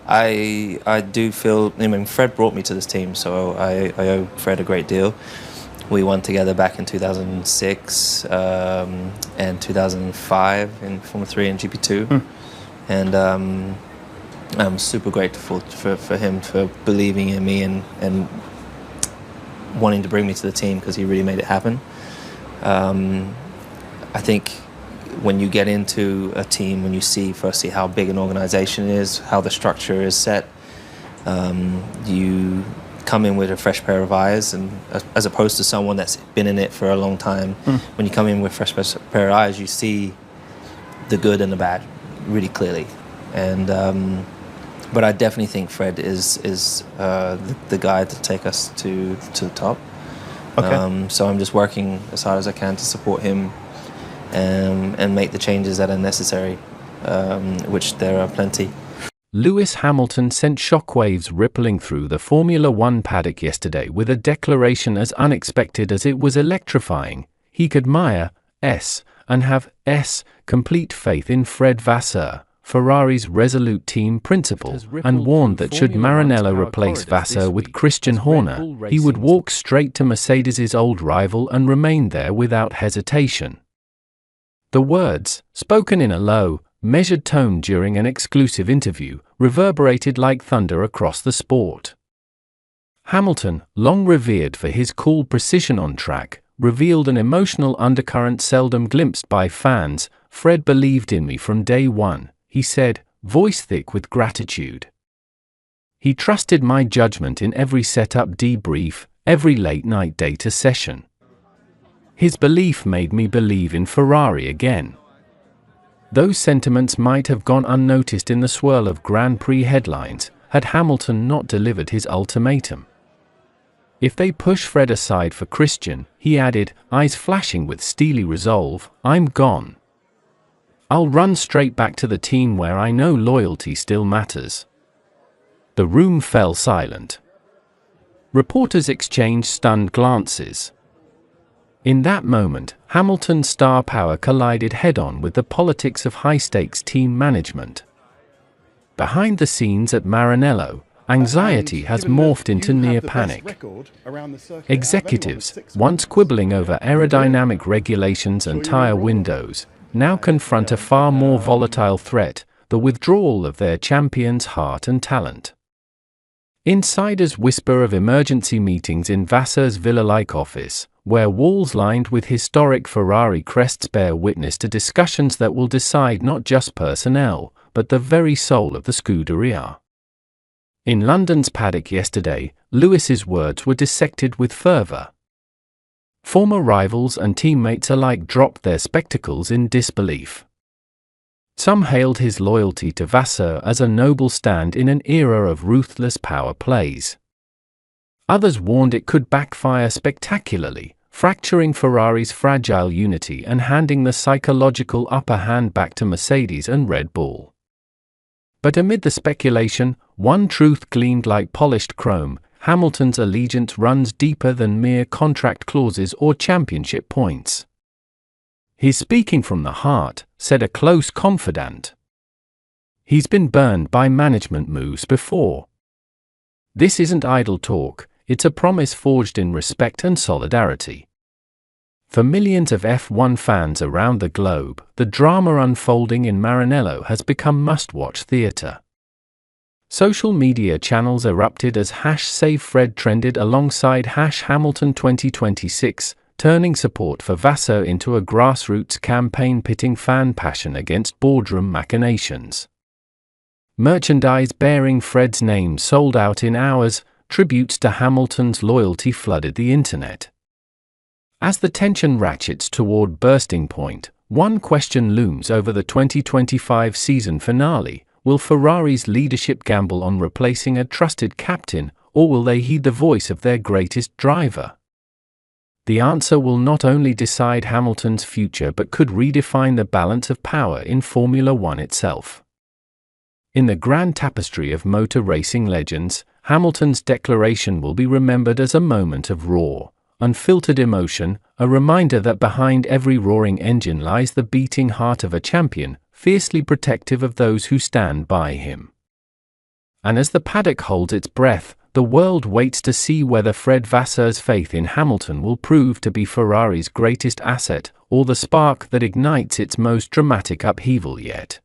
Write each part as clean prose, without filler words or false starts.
I do feel. I mean, Fred brought me to this team, so I owe Fred a great deal. We won together back in 2006 and 2005 in Formula 3 and GP2, and I'm super grateful for him for believing in me and wanting to bring me to the team, because he really made it happen. I think when you get into a team, when you see firstly how big an organization is, how the structure is set, you come in with a fresh pair of eyes, and as opposed to someone that's been in it for a long time, when you come in with a fresh pair of eyes, you see the good and the bad really clearly. And but I definitely think Fred is the guy to take us to the top. Okay. So I'm just working as hard as I can to support him and make the changes that are necessary, which there are plenty. Lewis Hamilton sent shockwaves rippling through the Formula One paddock yesterday with a declaration as unexpected as it was electrifying. He could admire and have complete faith in Fred Vasseur, Ferrari's resolute team principal, and warned that should Maranello replace Vasseur with Christian Horner, he would walk straight to Mercedes' old rival and remain there without hesitation. The words, spoken in a low, measured tone during an exclusive interview, reverberated like thunder across the sport. Hamilton, long revered for his cool precision on track, revealed an emotional undercurrent seldom glimpsed by fans. Fred believed in me from day one, he said, voice thick with gratitude. He trusted my judgment in every setup debrief, every late-night data session. His belief made me believe in Ferrari again. Those sentiments might have gone unnoticed in the swirl of Grand Prix headlines had Hamilton not delivered his ultimatum. If they push Fred aside for Christian, he added, eyes flashing with steely resolve, I'm gone. I'll run straight back to the team where I know loyalty still matters. The room fell silent. Reporters exchanged stunned glances. In that moment, Hamilton's star power collided head-on with the politics of high-stakes team management. Behind the scenes at Maranello, anxiety has morphed into near panic. Executives, once quibbling over aerodynamic regulations and tire windows, now confront a far more volatile threat, the withdrawal of their champion's heart and talent. Insiders whisper of emergency meetings in Vasseur's villa-like office, where walls lined with historic Ferrari crests bear witness to discussions that will decide not just personnel, but the very soul of the Scuderia. In London's paddock yesterday, Lewis's words were dissected with fervour. Former rivals and teammates alike dropped their spectacles in disbelief. Some hailed his loyalty to Vasseur as a noble stand in an era of ruthless power plays. Others warned it could backfire spectacularly, fracturing Ferrari's fragile unity and handing the psychological upper hand back to Mercedes and Red Bull. But amid the speculation, one truth gleamed like polished chrome: Hamilton's allegiance runs deeper than mere contract clauses or championship points. He's speaking from the heart, said a close confidant. He's been burned by management moves before. This isn't idle talk, it's a promise forged in respect and solidarity. For millions of F1 fans around the globe, the drama unfolding in Maranello has become must-watch theatre. Social media channels erupted as #SaveFred trended alongside #Hamilton2026, turning support for Vasseur into a grassroots campaign pitting fan passion against boardroom machinations. Merchandise bearing Fred's name sold out in hours, tributes to Hamilton's loyalty flooded the internet. As the tension ratchets toward bursting point, one question looms over the 2025 season finale: will Ferrari's leadership gamble on replacing a trusted captain, or will they heed the voice of their greatest driver? The answer will not only decide Hamilton's future but could redefine the balance of power in Formula One itself. In the grand tapestry of motor racing legends, Hamilton's declaration will be remembered as a moment of raw, unfiltered emotion, a reminder that behind every roaring engine lies the beating heart of a champion, fiercely protective of those who stand by him. And as the paddock holds its breath, the world waits to see whether Fred Vasseur's faith in Hamilton will prove to be Ferrari's greatest asset, or the spark that ignites its most dramatic upheaval yet.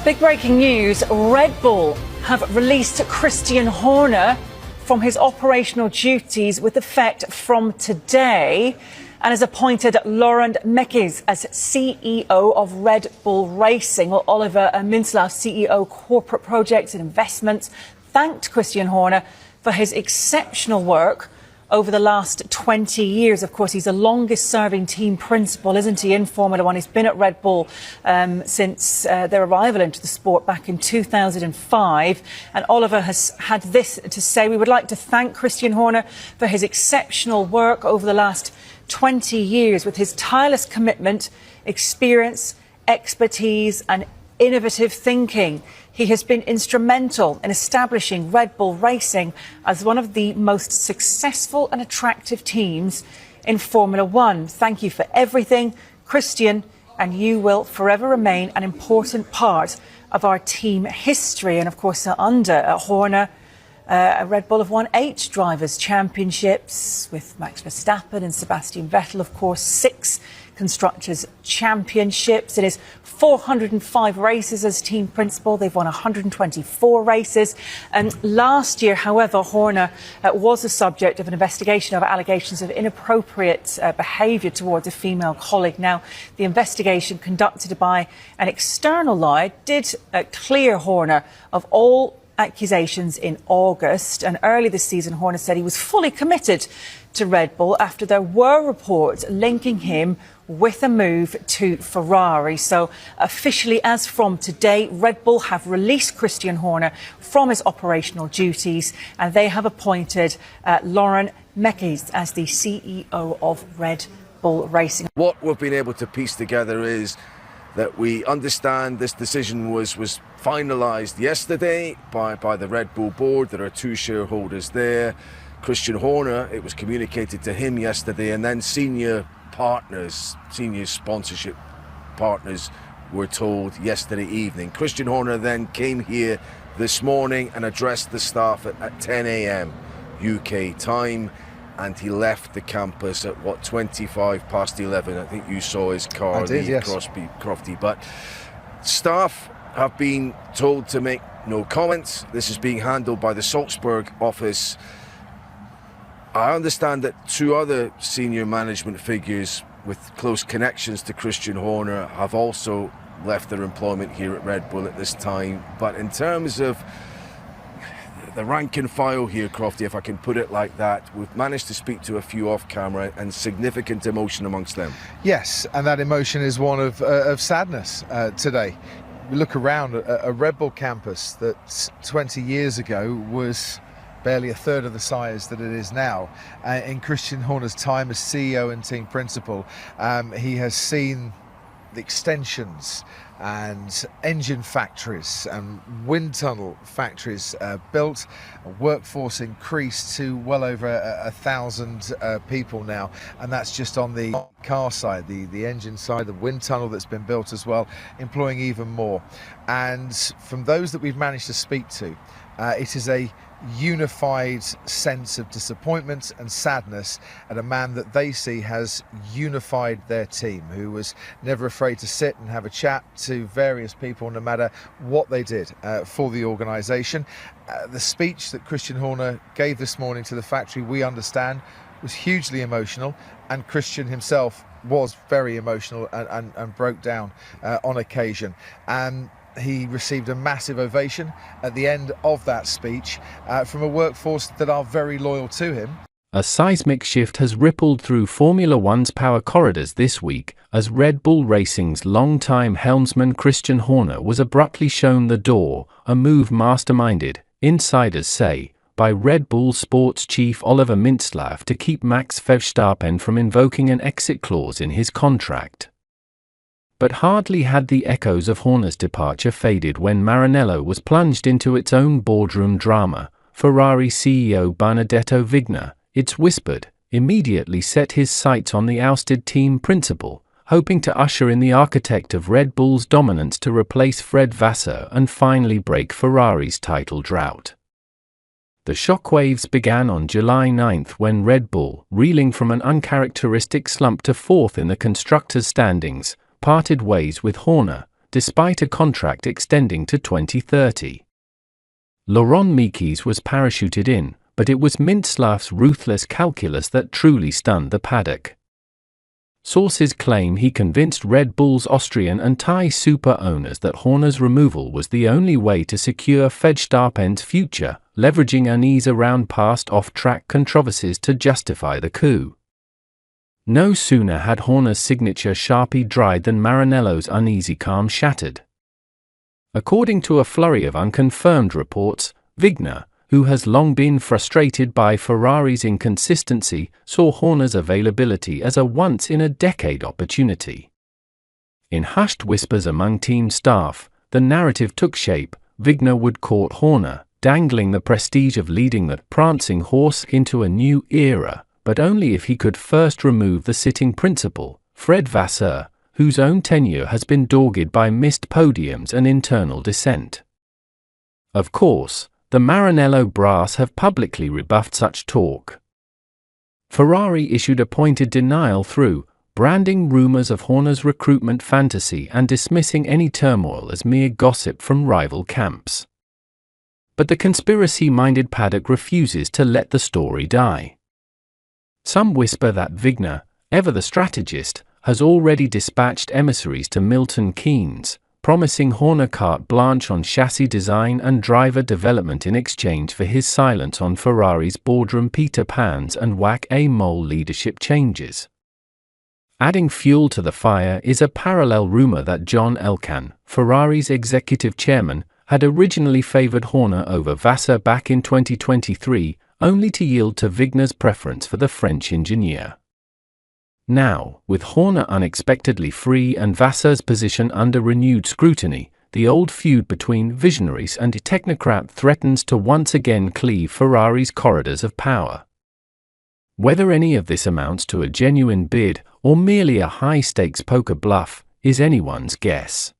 Big breaking news, Red Bull have released Christian Horner from his operational duties with effect from today, and has appointed Laurent Mekies as CEO of Red Bull Racing. Well, Oliver Mintzlaff, CEO Corporate Projects and Investments, thanked Christian Horner for his exceptional work over the last 20 years. Of course, he's the longest-serving team principal, isn't he, in Formula One? He's been at Red Bull since their arrival into the sport back in 2005. And Oliver has had this to say: "We would like to thank Christian Horner for his exceptional work over the last 20 years. With his tireless commitment, experience, expertise and innovative thinking, he has been instrumental in establishing Red Bull Racing as one of the most successful and attractive teams in Formula One. Thank you for everything, Christian, and you will forever remain an important part of our team history." And of course, under Horner, Red Bull have won 8 Drivers' Championships with Max Verstappen and Sebastian Vettel, of course, 6 Constructors' Championships. In his 405 races as team principal, they've won 124 races. And last year, however, Horner was the subject of an investigation over allegations of inappropriate behaviour towards a female colleague. Now, the investigation conducted by an external lawyer did clear Horner of all accusations in August, and early this season Horner said he was fully committed to Red Bull after there were reports linking him with a move to Ferrari. So officially, as from today, Red Bull have released Christian Horner from his operational duties, and they have appointed Laurent Mekies as the CEO of Red Bull Racing. What we've been able to piece together is that we understand this decision was finalised yesterday by the Red Bull board. There are 2 shareholders there. Christian Horner, it was communicated to him yesterday, and then senior sponsorship partners were told yesterday evening. Christian Horner then came here this morning and addressed the staff at 10 a.m. UK time. And he left the campus at 25 past 11. I think you saw his car leave Crofty. But staff have been told to make no comments. This is being handled by the Salzburg office. I understand that 2 other senior management figures with close connections to Christian Horner have also left their employment here at Red Bull at this time. But in terms of the rank and file here, Crofty, if I can put it like that, we've managed to speak to a few off camera, and significant emotion amongst them. Yes, and that emotion is one of sadness today. We look around at a Red Bull campus that 20 years ago was barely a third of the size that it is now. In Christian Horner's time as CEO and team principal, he has seen the extensions and engine factories and wind tunnel factories built, a workforce increased to well over 1,000 people now, and that's just on the car side, the engine side, the wind tunnel that's been built as well, employing even more. And from those that we've managed to speak to, it is a unified sense of disappointment and sadness at a man that they see has unified their team, who was never afraid to sit and have a chat to various people no matter what they did for the organisation. The speech that Christian Horner gave this morning to the factory, we understand, was hugely emotional, and Christian himself was very emotional and broke down on occasion. And he received a massive ovation at the end of that speech from a workforce that are very loyal to him. A seismic shift has rippled through Formula One's power corridors this week as Red Bull Racing's longtime helmsman Christian Horner was abruptly shown the door, a move masterminded, insiders say, by Red Bull sports chief Oliver Mintzlaff to keep Max Verstappen from invoking an exit clause in his contract. But hardly had the echoes of Horner's departure faded when Maranello was plunged into its own boardroom drama. Ferrari CEO Benedetto Vigna, it's whispered, immediately set his sights on the ousted team principal, hoping to usher in the architect of Red Bull's dominance to replace Fred Vasseur and finally break Ferrari's title drought. The shockwaves began on July 9 when Red Bull, reeling from an uncharacteristic slump to fourth in the constructors' standings, parted ways with Horner, despite a contract extending to 2030. Laurent Mekies was parachuted in, but it was Mintzlaff's ruthless calculus that truly stunned the paddock. Sources claim he convinced Red Bull's Austrian and Thai super owners that Horner's removal was the only way to secure Verstappen's future, leveraging unease around past off-track controversies to justify the coup. No sooner had Horner's signature Sharpie dried than Maranello's uneasy calm shattered. According to a flurry of unconfirmed reports, Wigner, who has long been frustrated by Ferrari's inconsistency, saw Horner's availability as a once-in-a-decade opportunity. In hushed whispers among team staff, the narrative took shape: Wigner would court Horner, dangling the prestige of leading the prancing horse into a new era, but only if he could first remove the sitting principal, Fred Vasseur, whose own tenure has been dogged by missed podiums and internal dissent. Of course, the Maranello brass have publicly rebuffed such talk. Ferrari issued a pointed denial through branding rumors of Horner's recruitment fantasy and dismissing any turmoil as mere gossip from rival camps. But the conspiracy-minded paddock refuses to let the story die. Some whisper that Wigner, ever the strategist, has already dispatched emissaries to Milton Keynes, promising Horner carte blanche on chassis design and driver development in exchange for his silence on Ferrari's boardroom Peter Pans and whack-a-mole leadership changes. Adding fuel to the fire is a parallel rumor that John Elkann, Ferrari's executive chairman, had originally favored Horner over Vasseur back in 2023, only to yield to Wigner's preference for the French engineer. Now, with Horner unexpectedly free and Vasseur's position under renewed scrutiny, the old feud between visionaries and technocrat threatens to once again cleave Ferrari's corridors of power. Whether any of this amounts to a genuine bid or merely a high-stakes poker bluff is anyone's guess.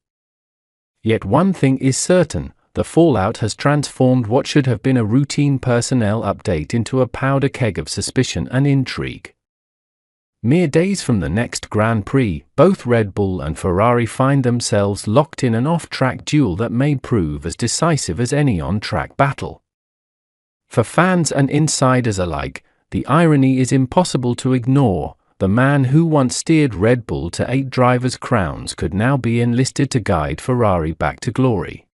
Yet one thing is certain: the fallout has transformed what should have been a routine personnel update into a powder keg of suspicion and intrigue. Mere days from the next Grand Prix, both Red Bull and Ferrari find themselves locked in an off-track duel that may prove as decisive as any on-track battle. For fans and insiders alike, the irony is impossible to ignore. The man who once steered Red Bull to 8 drivers' crowns could now be enlisted to guide Ferrari back to glory.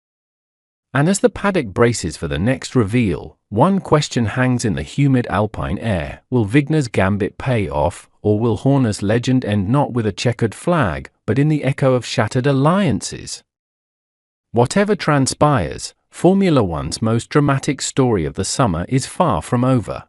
And as the paddock braces for the next reveal, one question hangs in the humid Alpine air: will Wigner's gambit pay off, or will Horner's legend end not with a checkered flag, but in the echo of shattered alliances? Whatever transpires, Formula One's most dramatic story of the summer is far from over.